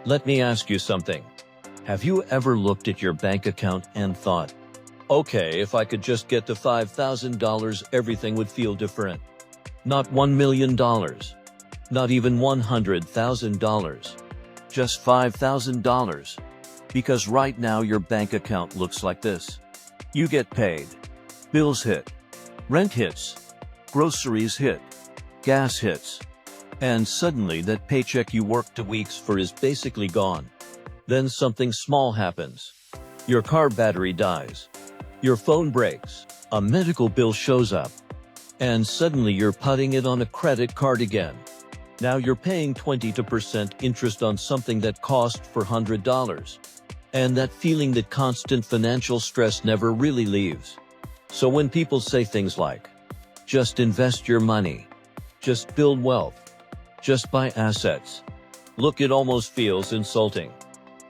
Let me ask you something. Have you ever looked at your bank account and thought, okay, if I could just get to $5,000, everything would feel different? Not $1 million. Not even $100,000. Just $5,000. Because right now your bank account looks like this. You get paid. Bills hit. Rent hits. Groceries hit. Gas hits. And suddenly that paycheck you worked 2 weeks for is basically gone. Then something small happens. Your car battery dies. Your phone breaks. A medical bill shows up. And suddenly you're putting it on a credit card again. Now you're paying 20% interest on something that cost $400. And that feeling, that constant financial stress, never really leaves. So when people say things like, just invest your money, just build wealth, just buy assets, look, it almost feels insulting.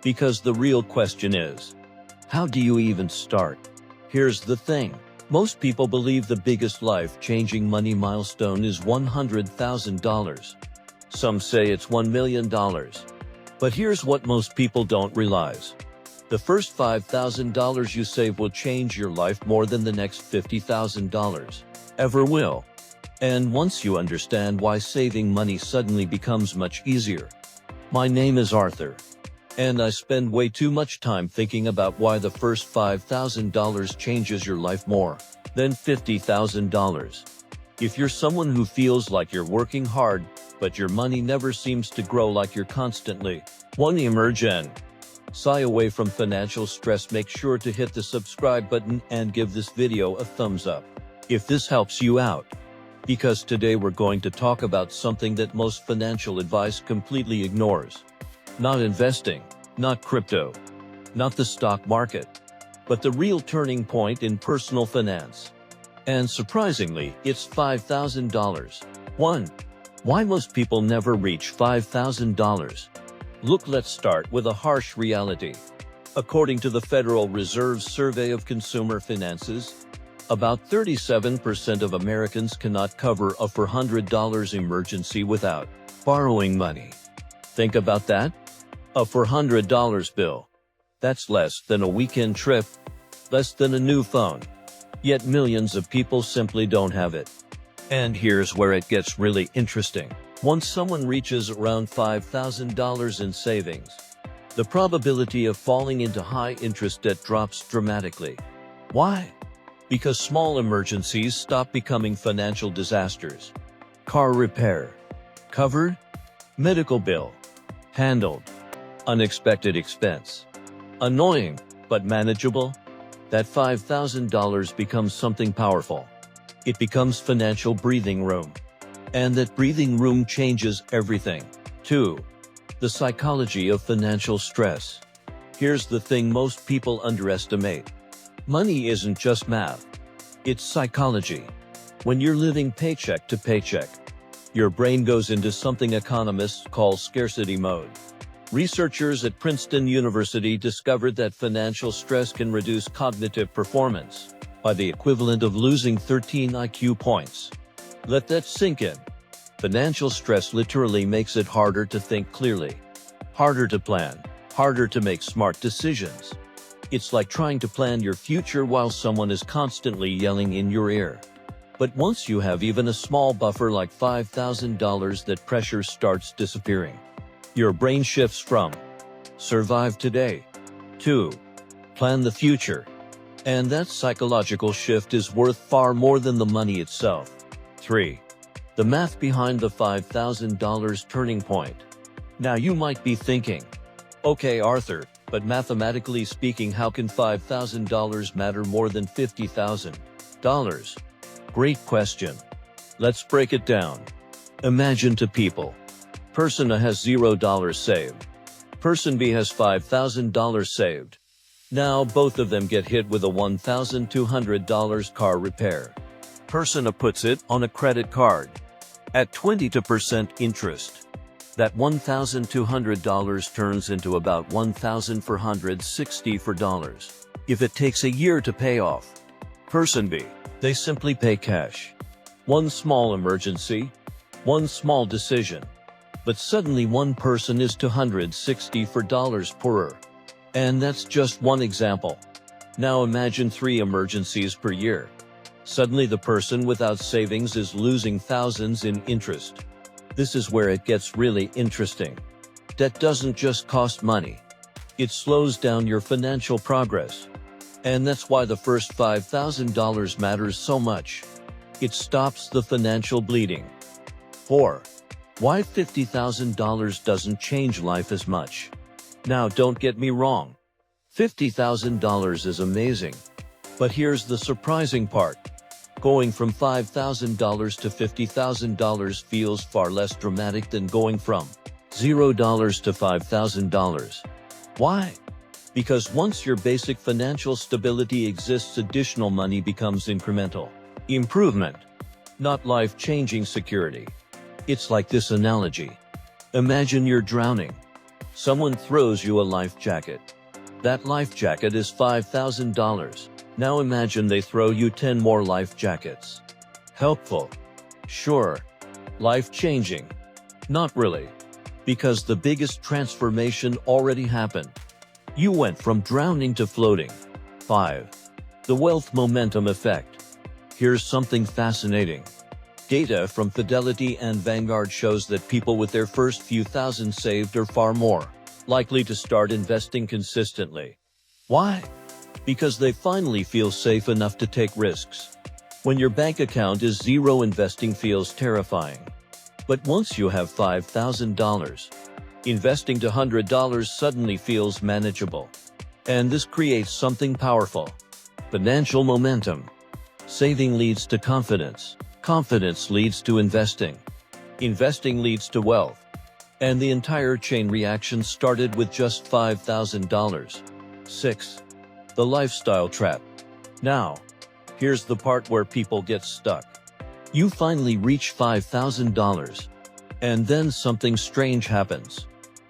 Because the real question is, how do you even start? Here's the thing. Most people believe the biggest life-changing money milestone is $100,000. Some say it's $1 million. But here's what most people don't realize. The first $5,000 you save will change your life more than the next $50,000 ever will. And once you understand why saving money suddenly becomes much easier. My name is Arthur. And I spend way too much time thinking about why the first $5,000 changes your life more than $50,000. If you're someone who feels like you're working hard, but your money never seems to grow, like you're constantly one emergent sigh away from financial stress, make sure to hit the subscribe button and give this video a thumbs up if this helps you out. Because today we're going to talk about something that most financial advice completely ignores. Not investing, not crypto, not the stock market, but the real turning point in personal finance. And surprisingly, it's $5,000. 1. Why most people never reach $5,000? Look, let's start with a harsh reality. According to the Federal Reserve's Survey of Consumer Finances, about 37% of Americans cannot cover a $400 emergency without borrowing money. Think about that. A $400 bill. That's less than a weekend trip, less than a new phone. Yet millions of people simply don't have it. And here's where it gets really interesting. Once someone reaches around $5,000 in savings, the probability of falling into high-interest debt drops dramatically. Why? Because small emergencies stop becoming financial disasters. Car repair, covered. Medical bill, handled. Unexpected expense, annoying, but manageable. That $5,000 becomes something powerful. It becomes financial breathing room. And that breathing room changes everything. 2. The psychology of financial stress. Here's the thing most people underestimate. Money isn't just math. It's psychology. When you're living paycheck to paycheck, your brain goes into something economists call scarcity mode. Researchers at Princeton University discovered that financial stress can reduce cognitive performance by the equivalent of losing 13 IQ points. Let that sink in. Financial stress literally makes it harder to think clearly, harder to plan, harder to make smart decisions. It's like trying to plan your future while someone is constantly yelling in your ear. But once you have even a small buffer like $5,000, that pressure starts disappearing. Your brain shifts from survive today to plan the future. And that psychological shift is worth far more than the money itself. 3. The math behind the $5,000 turning point. Now you might be thinking, okay Arthur, but mathematically speaking, how can $5,000 matter more than $50,000? Great question. Let's break it down. Imagine two people. Person A has $0 saved. Person B has $5,000 saved. Now both of them get hit with a $1,200 car repair. Person A puts it on a credit card at 22% interest. That $1,200 turns into about $1,464 if it takes a year to pay off. Person B, they simply pay cash. One small emergency, one small decision, But suddenly one person is $264 poorer. And that's just one example. Now imagine 3 emergencies per year. Suddenly the person without savings is losing thousands in interest. This is where it gets really interesting. Debt doesn't just cost money. It slows down your financial progress. And that's why the first $5,000 matters so much. It stops the financial bleeding. 4. Why $50,000 doesn't change life as much. Now don't get me wrong. $50,000 is amazing. But here's the surprising part. Going from $5,000 to $50,000 feels far less dramatic than going from $0 to $5,000. Why? Because once your basic financial stability exists, additional money becomes incremental improvement, not life-changing security. It's like this analogy. Imagine you're drowning. Someone throws you a life jacket. That life jacket is $5,000. Now imagine they throw you 10 more life jackets. Helpful? Sure. Life-changing? Not really. Because the biggest transformation already happened. You went from drowning to floating. 5. The wealth momentum effect. Here's something fascinating. Data from Fidelity and Vanguard shows that people with their first few thousand saved are far more likely to start investing consistently. Why? Because they finally feel safe enough to take risks. When your bank account is zero, investing feels terrifying. But once you have $5,000, investing to $100 suddenly feels manageable. And this creates something powerful. Financial momentum. Saving leads to confidence. Confidence leads to investing. Investing leads to wealth. And the entire chain reaction started with just $5,000. 6. The lifestyle trap. Now, here's the part where people get stuck. You finally reach $5,000. And then something strange happens.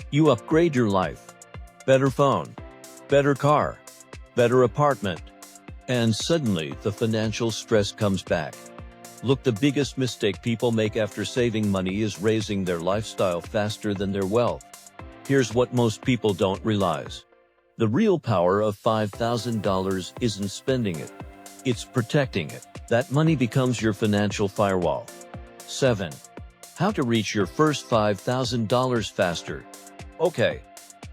You upgrade your life. Better phone. Better car. Better apartment. And suddenly the financial stress comes back. Look, the biggest mistake people make after saving money is raising their lifestyle faster than their wealth. Here's what most people don't realize. The real power of $5,000 isn't spending it. It's protecting it. That money becomes your financial firewall. 7. How to reach your first $5,000 faster. Okay,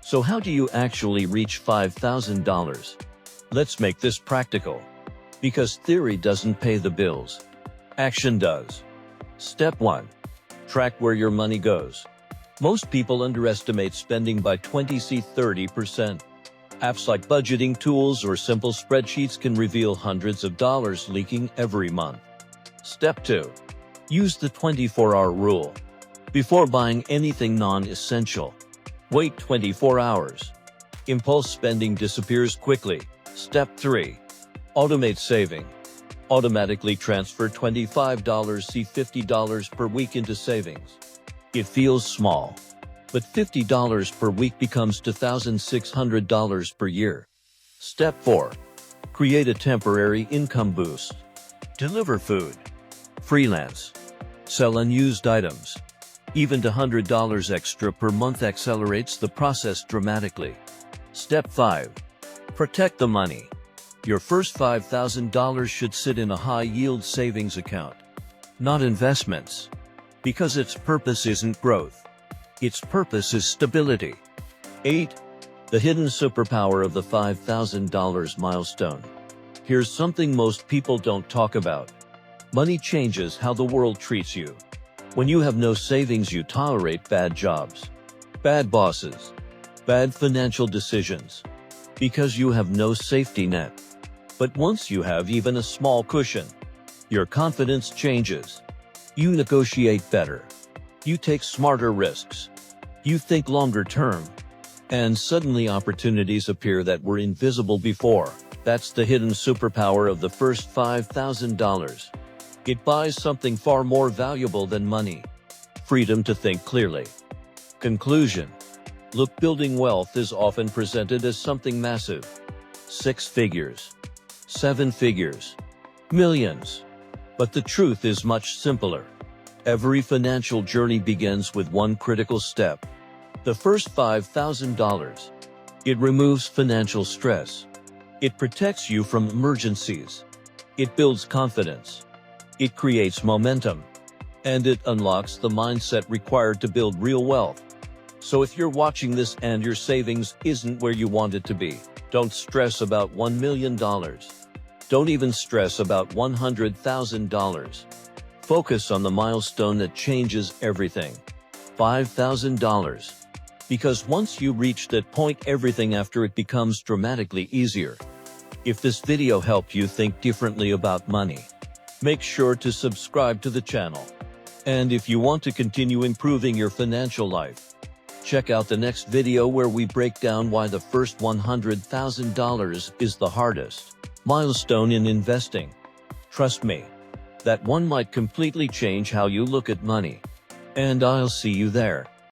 so how do you actually reach $5,000? Let's make this practical. Because theory doesn't pay the bills. Action does. Step 1. Track where your money goes. Most people underestimate spending by 20–30%. Apps like budgeting tools or simple spreadsheets can reveal hundreds of dollars leaking every month. Step 2. Use the 24-hour rule. Before buying anything non-essential, wait 24 hours. Impulse spending disappears quickly. Step 3. Automate saving. Automatically transfer $25–$50 per week into savings. It feels small, but $50 per week becomes $2,600 per year. Step 4. Create a temporary income boost. Deliver food. Freelance. Sell unused items. Even $100 extra per month accelerates the process dramatically. Step 5. Protect the money. Your first $5,000 should sit in a high-yield savings account, not investments. Because its purpose isn't growth. Its purpose is stability. 8. The hidden superpower of the $5,000 milestone. Here's something most people don't talk about. Money changes how the world treats you. When you have no savings, you tolerate bad jobs, bad bosses, bad financial decisions. Because you have no safety net. But once you have even a small cushion, your confidence changes. You negotiate better. You take smarter risks. You think longer term. And suddenly opportunities appear that were invisible before. That's the hidden superpower of the first $5,000. It buys something far more valuable than money. Freedom to think clearly. Conclusion. Look, building wealth is often presented as something massive. 6 figures. 7 figures. Millions. But the truth is much simpler. Every financial journey begins with one critical step. The first $5,000. It removes financial stress. It protects you from emergencies. It builds confidence. It creates momentum. And it unlocks the mindset required to build real wealth. So if you're watching this and your savings isn't where you want it to be, don't stress about $1 million. Don't even stress about $100,000. Focus on the milestone that changes everything. $5,000. Because once you reach that point, everything after it becomes dramatically easier. If this video helped you think differently about money, make sure to subscribe to the channel. And if you want to continue improving your financial life, check out the next video where we break down why the first $100,000 is the hardest milestone in investing. Trust me, that one might completely change how you look at money. And I'll see you there.